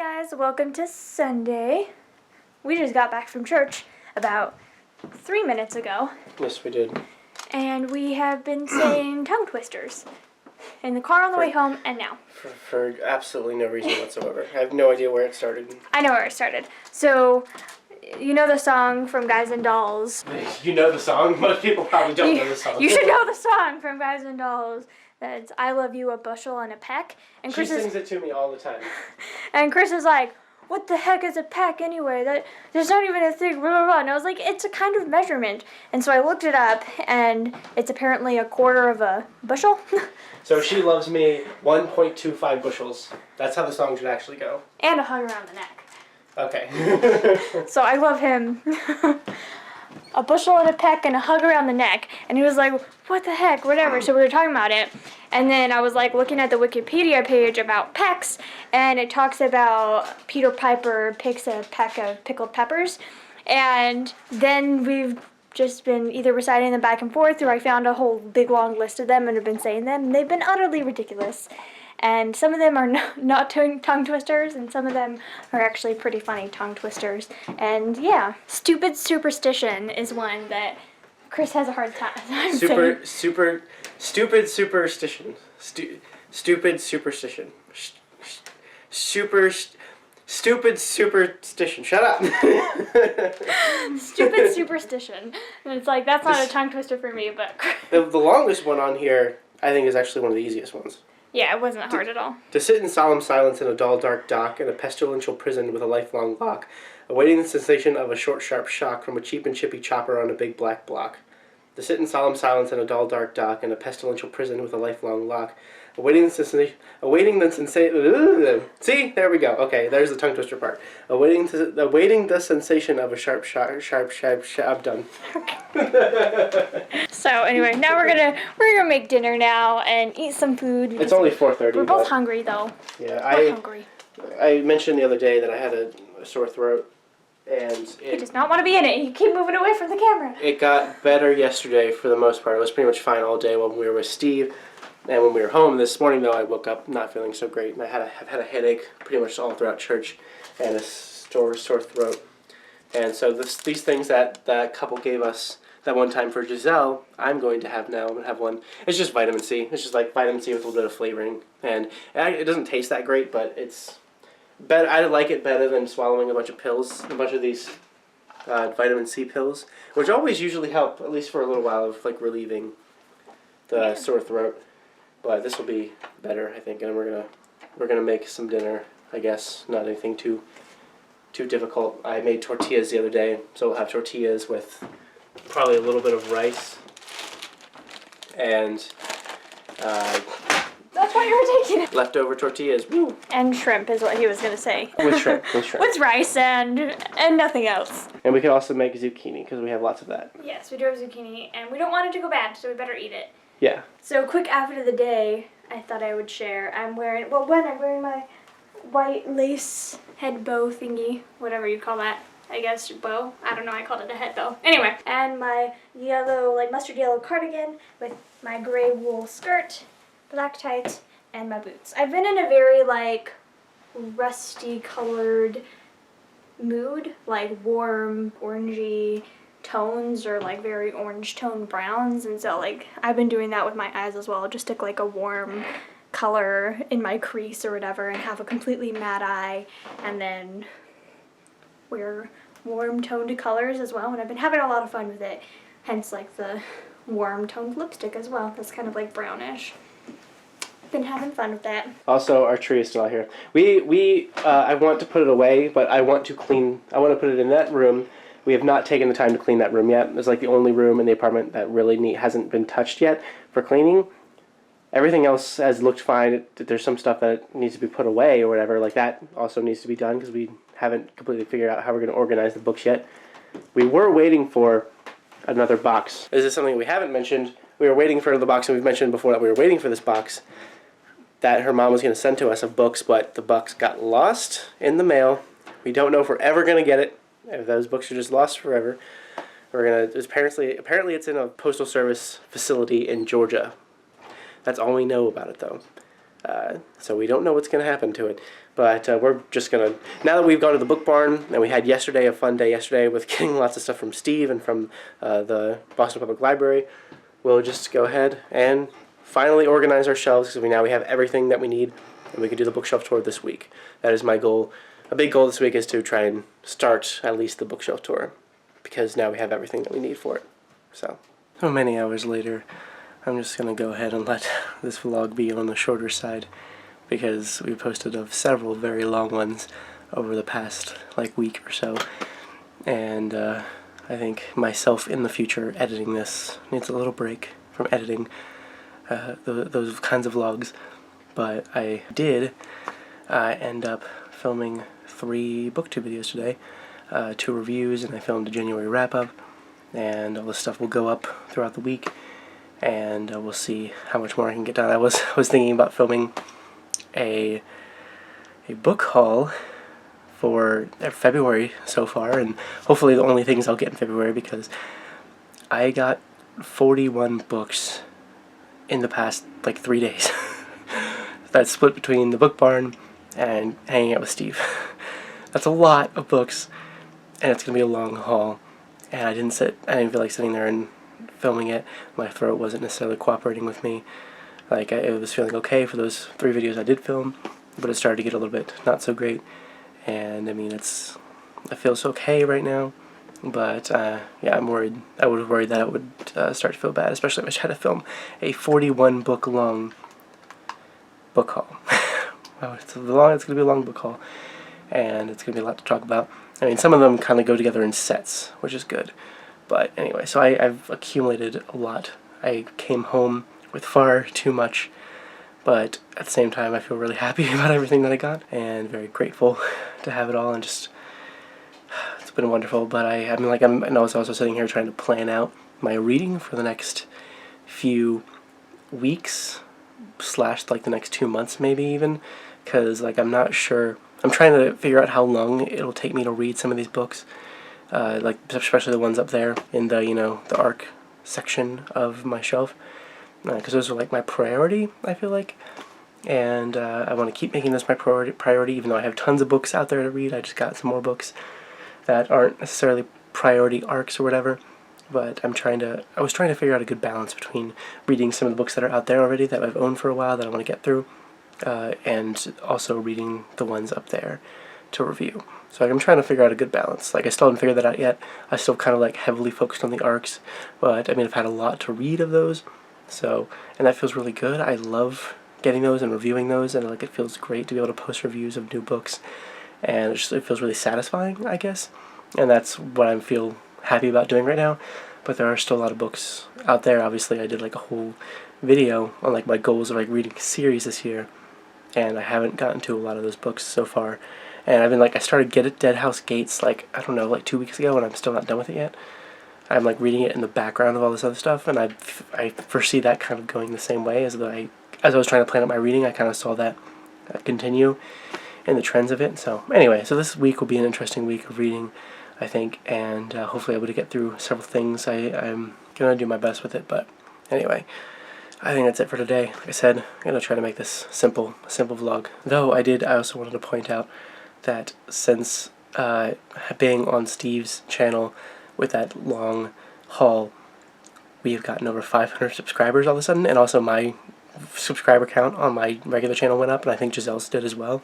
guys, welcome to Sunday. We just got back from church about 3 minutes ago. Yes, we did. And we have been saying tongue twisters in the car on the way home and now. For absolutely no reason whatsoever. I have no idea where it started. I know where it started. So, you know the song from Guys and Dolls? You know the song? Most people probably don't know the song. You should know the song from Guys and Dolls. That's I love you a bushel and a peck. And Chris sings it to me all the time. And Chris is like, what the heck is a peck anyway? There's not even a thing, blah, blah, blah. And I was like, it's a kind of measurement. And so I looked it up, and it's apparently a quarter of a bushel. So she loves me 1.25 bushels. That's how the song should actually go. And a hug around the neck. Okay. So I love him. A bushel and a peck and a hug around the neck. And he was like, what the heck, whatever. So we were talking about it. And then I was like looking at the Wikipedia page about pecks. And it talks about Peter Piper picks a peck of pickled peppers. And then we've just been either reciting them back and forth, or I found a whole big long list of them and have been saying them. And they've been utterly ridiculous. And some of them are not tongue twisters, and some of them are actually pretty funny tongue twisters. And yeah, stupid superstition is one that Chris has a hard time saying. Stupid superstition. Stupid superstition. Stupid superstition. Shut up. Stupid superstition. And it's like, that's not a tongue twister for me, but... The longest one on here, I think, is actually one of the easiest ones. Yeah, it wasn't hard at all. To sit in solemn silence in a dull, dark dock in a pestilential prison with a lifelong lock, awaiting the sensation of a short, sharp shock from a cheap and chippy chopper on a big black block. To sit in solemn silence in a dull, dark dock in a pestilential prison with a lifelong lock, awaiting the sensation... See? There we go. Okay, there's the tongue twister part. Awaiting the sensation of a sharp, I'm done. So anyway, now we're gonna make dinner now and eat some food. It's only 4:30. We're both hungry though. Yeah, we're hungry. I mentioned the other day that I had a sore throat, and he does not want to be in it. You keep moving away from the camera. It got better yesterday for the most part. It was pretty much fine all day when we were with Steve, and when we were home this morning though, I woke up not feeling so great, and I've had a headache pretty much all throughout church, and a sore throat, and so these things that couple gave us that one time for Giselle, I'm going to have now. I'm going to have one. It's just vitamin C. It's just like vitamin C with a little bit of flavoring. And it doesn't taste that great, but it's better. I like it better than swallowing a bunch of pills, a bunch of these vitamin C pills, which always usually help, at least for a little while, of like relieving the sore throat. But this will be better, I think. And we're gonna make some dinner, I guess. Not anything too difficult. I made tortillas the other day, so we'll have tortillas with probably a little bit of rice, and that's why you were taking it. Leftover tortillas. Woo. And shrimp is what he was gonna say. With shrimp. With rice and nothing else. And we could also make zucchini because we have lots of that. Yes, we do have zucchini, and we don't want it to go bad, so we better eat it. Yeah. So quick outfit of the day, I thought I would share. I'm wearing my white lace head bow thingy, whatever you call that. I guess bow. I don't know, I called it a head bow. Anyway, and my yellow, like mustard yellow cardigan with my gray wool skirt, black tights, and my boots. I've been in a very like rusty colored mood, like warm orangey tones or like very orange tone browns, and so like I've been doing that with my eyes as well. Just stick like a warm color in my crease or whatever and have a completely matte eye, and then wear warm toned colors as well, and I've been having a lot of fun with it, hence like the warm toned lipstick as well. That's kind of like brownish. Been having fun with that. Also, our tree is still out here. I want to put it away, but I want to put it in that room. We have not taken the time to clean that room yet. It's like the only room in the apartment that really hasn't been touched yet for cleaning. Everything else has looked fine. There's some stuff that needs to be put away or whatever. Like that also needs to be done because we haven't completely figured out how we're going to organize the books yet. We were waiting for another box. This is something we haven't mentioned. We were waiting for the box, and we've mentioned before that we were waiting for this box that her mom was going to send to us of books, but the box got lost in the mail. We don't know if we're ever going to get it. If those books are just lost forever. Apparently it's in a postal service facility in Georgia. That's all we know about it, though. So we don't know what's going to happen to it. But we're just going to, now that we've gone to the book barn, and we had yesterday, a fun day yesterday with getting lots of stuff from Steve and from the Boston Public Library, we'll just go ahead and finally organize our shelves, because now we have everything that we need, and we can do the bookshelf tour this week. That is my goal. A big goal this week is to try and start at least the bookshelf tour, because now we have everything that we need for it. So many hours later, I'm just going to go ahead and let this vlog be on the shorter side, because we posted of several very long ones over the past week or so, and I think myself in the future editing this needs a little break from editing those kinds of vlogs. But I did end up filming 3 booktube videos today, 2 reviews, and I filmed a January wrap-up, and all this stuff will go up throughout the week, and we'll see how much more I can get done. I was thinking about filming a book haul for February so far, and hopefully the only things I'll get in February, because I got 41 books in the past 3 days. That's split between the book barn and hanging out with Steve. That's a lot of books, and it's gonna be a long haul, and I didn't feel like sitting there and filming it. My throat wasn't necessarily cooperating with me. I was feeling okay for those 3 videos I did film, but it started to get a little bit not so great. And I mean, it feels okay right now, but yeah, I'm worried. I was worried that it would start to feel bad, especially if I try to film a 41 book long book haul. Wow, it's going to be a long book haul, and it's going to be a lot to talk about. I mean, some of them kind of go together in sets, which is good. But anyway, so I've accumulated a lot. I came home with far too much, but at the same time I feel really happy about everything that I got, and very grateful to have it all, and just, it's been wonderful. But I'm also sitting here trying to plan out my reading for the next few weeks / the next 2 months maybe even, because I'm not sure. I'm trying to figure out how long it'll take me to read some of these books, especially the ones up there in the the ARC section of my shelf, because those are my priority, I feel like, and I want to keep making this my priority, even though I have tons of books out there to read. I just got some more books that aren't necessarily priority arcs or whatever, but I was trying to figure out a good balance between reading some of the books that are out there already that I've owned for a while that I want to get through, and also reading the ones up there to review. So I'm trying to figure out a good balance. I still haven't figured that out yet. I still kind of heavily focused on the arcs, but I mean, I've had a lot to read of those, so, and that feels really good. I love getting those and reviewing those, and it feels great to be able to post reviews of new books, and it feels really satisfying, I guess, and that's what I feel happy about doing right now. But there are still a lot of books out there. Obviously, I did a whole video on my goals of reading a series this year, and I haven't gotten to a lot of those books so far. And I've been I started Dead House Gates I don't know 2 weeks ago, and I'm still not done with it yet. I'm reading it in the background of all this other stuff, and I foresee that kind of going the same way as I was trying to plan out my reading. I kind of saw that continue in the trends of it. So anyway, so this week will be an interesting week of reading, I think, and hopefully I'll be able to get through several things. I'm gonna do my best with it, but anyway, I think that's it for today. Like I said, I'm gonna try to make this simple vlog. Though I also wanted to point out that since being on Steve's channel with that long haul, we have gotten over 500 subscribers all of a sudden, and also my subscriber count on my regular channel went up, and I think Giselle's did as well.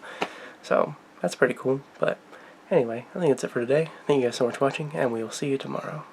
So that's pretty cool. But anyway, I think that's it for today. Thank you guys so much for watching, and we will see you tomorrow.